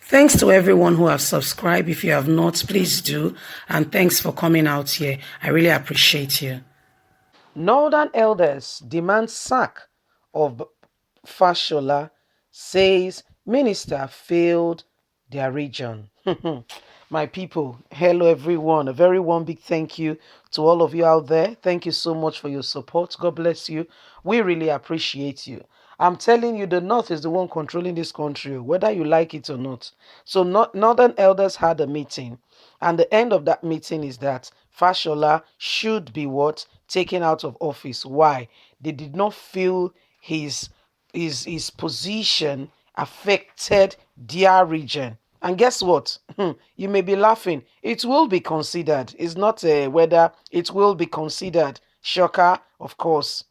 Thanks to everyone who have subscribed. If you have not, please do. And thanks for coming out here. I really appreciate you. Northern elders demand sack of Fashola, says minister failed their region. My people, hello everyone. A very one big thank you to all of you out there. Thank you so much for your support. God bless you. We really appreciate you. I'm telling you, the North is the one controlling this country, whether you like it or not. So, Northern elders had a meeting, and the end of that meeting is that Fashola should be what? Taken out of office. Why? They did not feel his position affected their region. And guess what? You may be laughing. It will be considered. It's not whether it will be considered. Shocker, of course.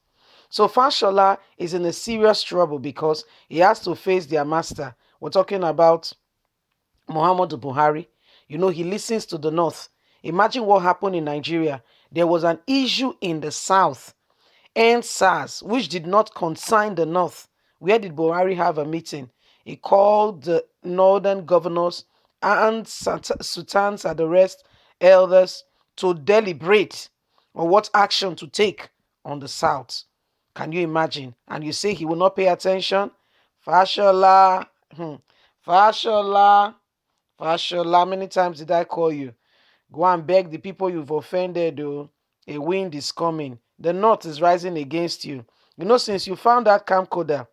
So Fashola is in a serious trouble because he has to face their master. We're talking about Muhammadu Buhari. You know, he listens to the North. Imagine what happened in Nigeria. There was an issue in the South and SARS, which did not concern the North. Where did Buhari have a meeting? He called the northern governors and sultans and the rest elders to deliberate on what action to take on the South. Can you imagine? And you say he will not pay attention? Fashola, Fashola, Fashola, how many times did I call you? Go and beg the people you've offended, though. A wind is coming. The north is rising against you. You know, since you found that camcorder,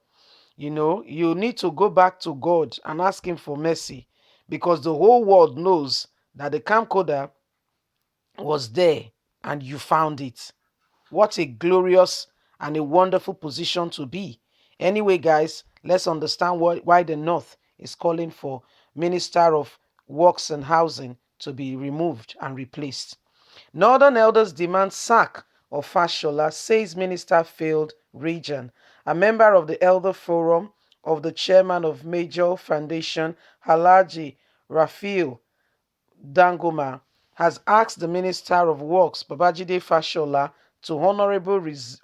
you need to go back to God and ask Him for mercy because the whole world knows that the camcorder was there and you found it. What a glorious and a wonderful position to be. Anyway, guys, let's understand why the North is calling for Minister of Works and Housing to be removed and replaced. Northern elders demand sack of Fashola, says minister failed region. A member of the Elder Forum of the chairman of Major Foundation, Halaji Rafiu Dangoma, has asked the Minister of Works, Babajide Fashola, to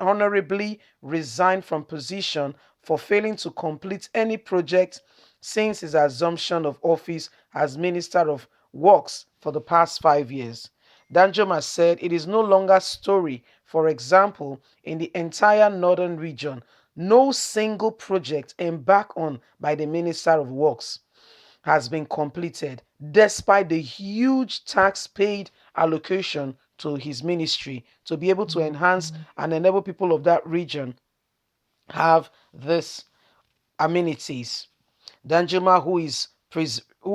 honorably resign from position for failing to complete any project since his assumption of office as Minister of Works for the past 5 years. Danjuma said it is no longer story. For example, in the entire northern region, no single project embarked on by the Minister of Works has been completed despite the huge tax paid allocation to his ministry to be able to enhance and enable people of that region have this amenities. Danjuma, who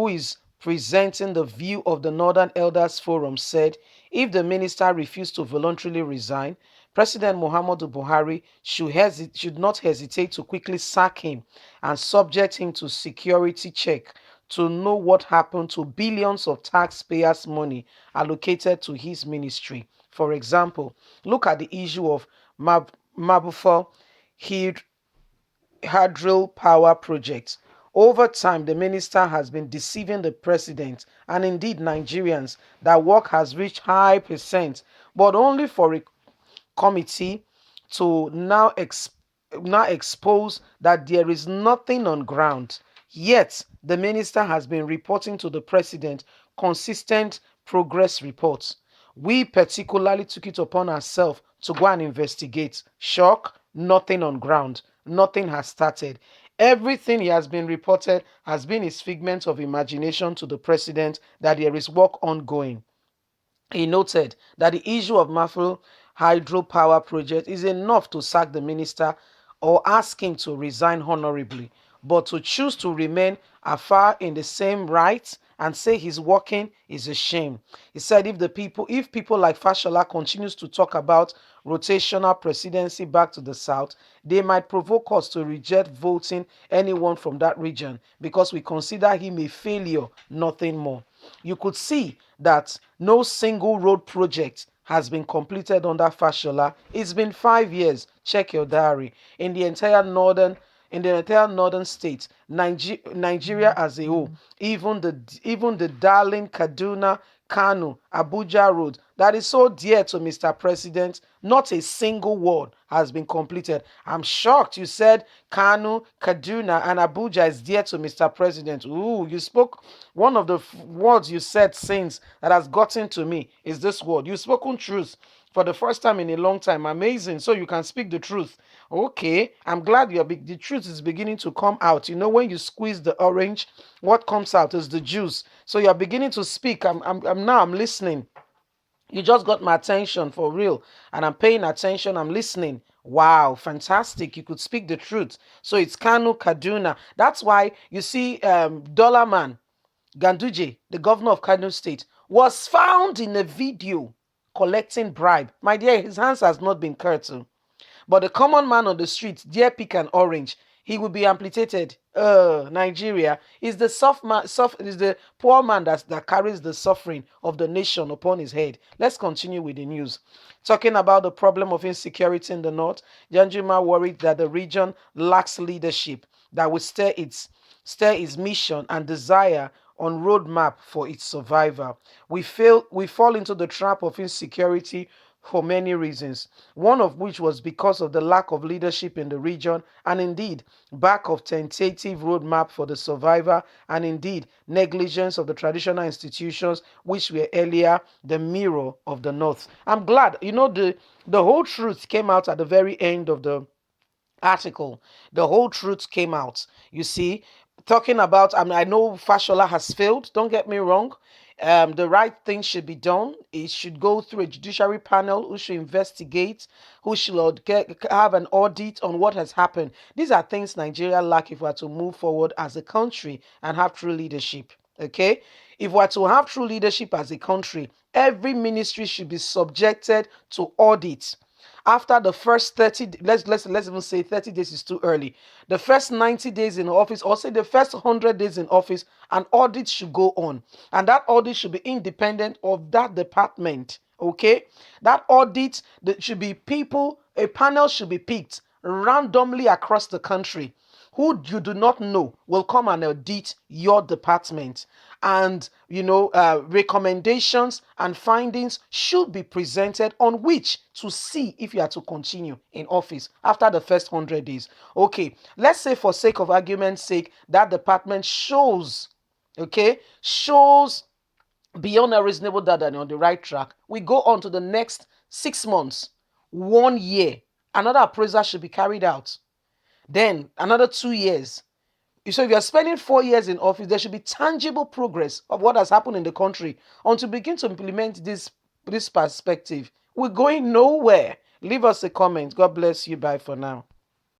is presenting the view of the Northern Elders Forum, said if the minister refused to voluntarily resign, President Muhammadu Buhari should not hesitate to quickly sack him and subject him to security check to know what happened to billions of taxpayers' money allocated to his ministry. For example, look at the issue of Mabufo hydro power projects. Over time, the minister has been deceiving the president and indeed Nigerians that work has reached high percent, but only for a committee to now expose that there is nothing on ground. Yet, the minister has been reporting to the president consistent progress reports. We particularly took it upon ourselves to go and investigate. Shock, nothing on ground, nothing has started. Everything he has been reported has been his figment of imagination to the president that there is work ongoing. He noted that the issue of Mafil hydropower project is enough to sack the minister or ask him to resign honorably, but to choose to remain afar in the same right and say he's working is a shame. He said if people like Fashola continues to talk about rotational presidency back to the south, they might provoke us to reject voting anyone from that region because we consider him a failure, nothing more. You could see that no single road project has been completed under Fashola. It's been 5 years. Check your diary. In the entire northern states, Nigeria as a whole, even the darling Kaduna Kanu, Abuja Road that is so dear to Mr. President, not a single word has been completed. I'm shocked you said Kanu, Kaduna, and Abuja is dear to Mr. President. Ooh, you spoke one of the words you said since that has gotten to me is this word. You've spoken truth for the first time in a long time. Amazing. So you can speak the truth. Okay, I'm glad the truth is beginning to come out. You know, when you squeeze the orange, what comes out is the juice. So you're beginning to speak. I'm listening. You just got my attention for real, and I'm paying attention. I'm listening. Wow, fantastic. You could speak the truth. So it's Kanu, Kaduna. That's why you see Dollar Man Ganduje, the governor of Kano State, was found in a video collecting bribe. My dear, his hands has not been curtailed. But the common man on the street, dear pick an orange, he will be amputated. Nigeria is the is the poor man that carries the suffering of the nation upon his head. Let's continue with the news. Talking about the problem of insecurity in the north, Janjuma worried that the region lacks leadership that will steer its mission and desire on roadmap for its survival. We fall into the trap of insecurity for many reasons, one of which was because of the lack of leadership in the region and indeed lack of tentative roadmap for the survivor and indeed negligence of the traditional institutions which were earlier the mirror of the north. I'm glad, the whole truth came out at the very end of the article. The whole truth came out. You see, talking about, I know Fashola has failed, don't get me wrong. The right thing should be done. It should go through a judiciary panel who should investigate, who should have an audit on what has happened. These are things Nigeria lack if we are to move forward as a country and have true leadership. Okay, if we're to have true leadership as a country, every ministry should be subjected to audit after the first 30, let's even say 30 days is too early. The first 90 days in office, or say the first 100 days in office, an audit should go on, and that audit should be independent of that department. Okay, that audit, that should be people, a panel should be picked randomly across the country who you do not know will come and audit your department, and recommendations and findings should be presented on which to see if you are to continue in office after the first 100 days. Okay, let's say for sake of argument's sake that department shows beyond a reasonable doubt that you're on the right track. We go on to the next 6 months, 1 year, another appraisal should be carried out, then another 2 years. So if you're spending 4 years in office, there should be tangible progress of what has happened in the country until begin to implement this perspective. We're going nowhere. Leave us a comment. God bless you. Bye for now.